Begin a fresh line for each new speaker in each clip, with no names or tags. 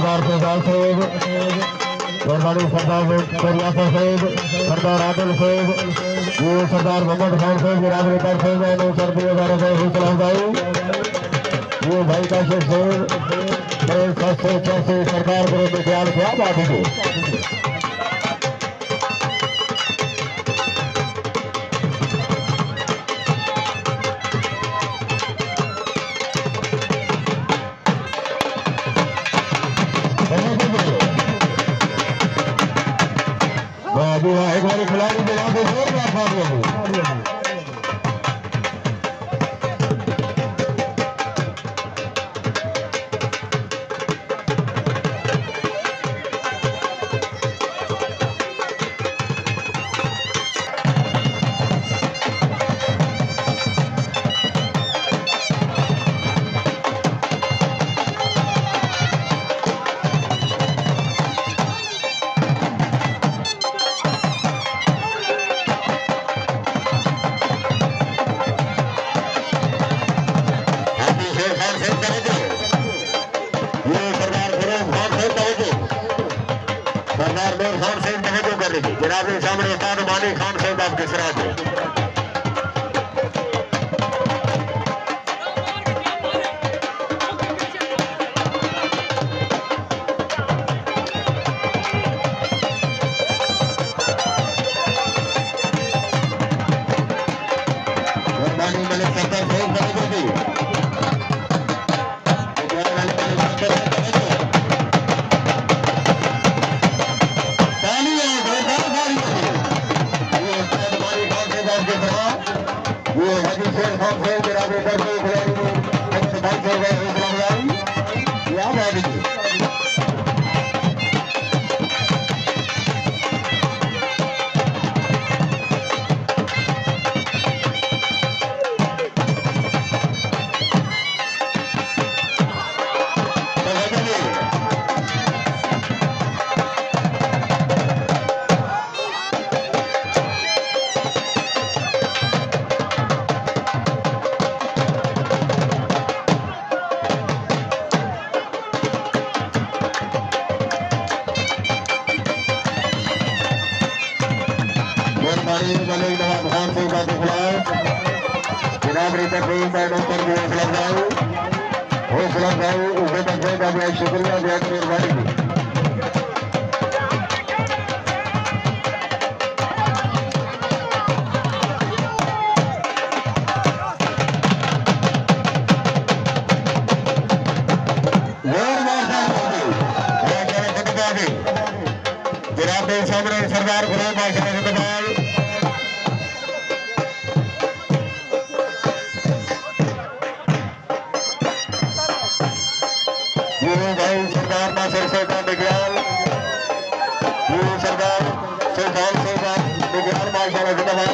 सरदार फैजाल साहब, मेहरबानी सरदार यासर साहब, सरदार आदिल साहब, ये सरदार मोहम्मद खान साहब, बिरादरी कर साहब, 900 रुपये हौसला भाई, ये भाई का शेख साहब, 786 सरदार गुरु मकैयाल, क्या बात है। एक बार खिलाड़ी दिला दो जोरदार तालियां। जनाब सामने उस्ताद मबोरक खान साहब आपके सराज है। शुक्रिया बहुत मेहरबानी। जनाब सामने सरदार गुलाम बादशाह जिंदाबाद। सरदार नासिर साहब मकैयाल, सरदार सुल्तान साहब मकैयाल माशाल्लाह जिंदाबाद।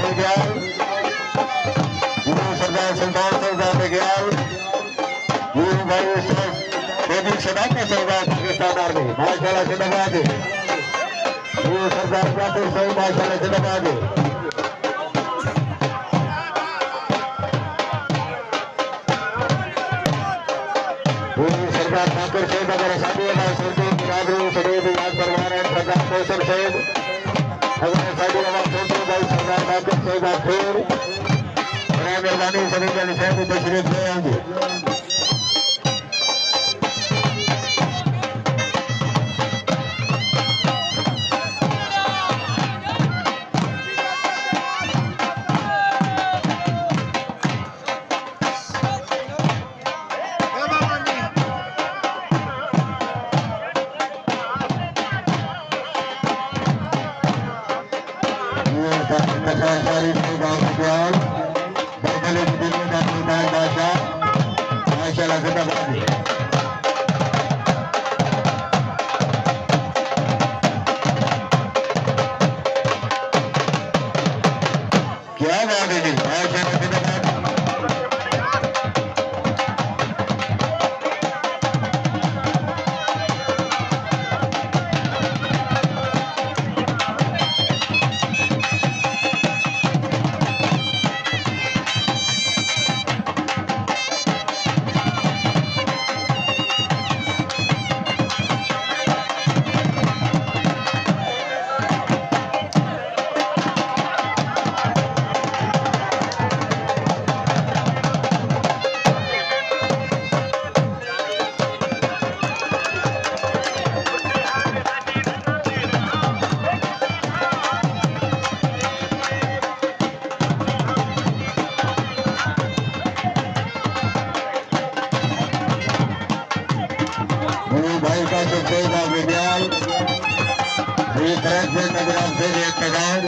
मकैयाल, सरदार सुल्तान साहब मकैयाल, भाई सदाका साहब पाकिस्तान आर्मी माशाल्लाह जिंदाबाद। सरदार नासिर साहब माशाल्लाह जिंदाबाद। सरदार ठाकुर साहब अगर शादी सरदी बिरादरी सदैव याद करवा रहे हैं। सरदार कौशल साहब अगर शादी भाई सरदार ठाकुर साहब आखिर मेहरबानी सभी के साहब तशरीफ ले आएंगे। माशाल्लाह जिंदाबाद। क्या बात है जी, माशाल्लाह जिंदाबाद। इंतजाम से इंतजार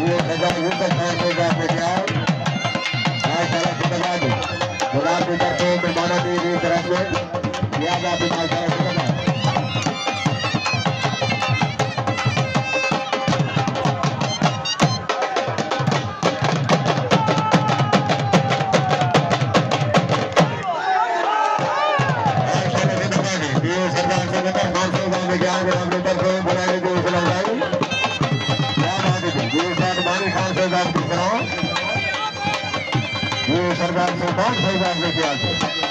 ये सजा यूसुफ खान से मकैल माशाल्लाह जिंदाबाद गुलाब की तरफ से मेहमाना दी की तरफ से याद आप माशाल्लाह जिंदाबाद सरदार से खान से मकैल गुलाब की तरफ से बुलाने की हौसला अफजाई खान से बात कर रहा हूँ ये सरदार से कौन सही बात लेके आते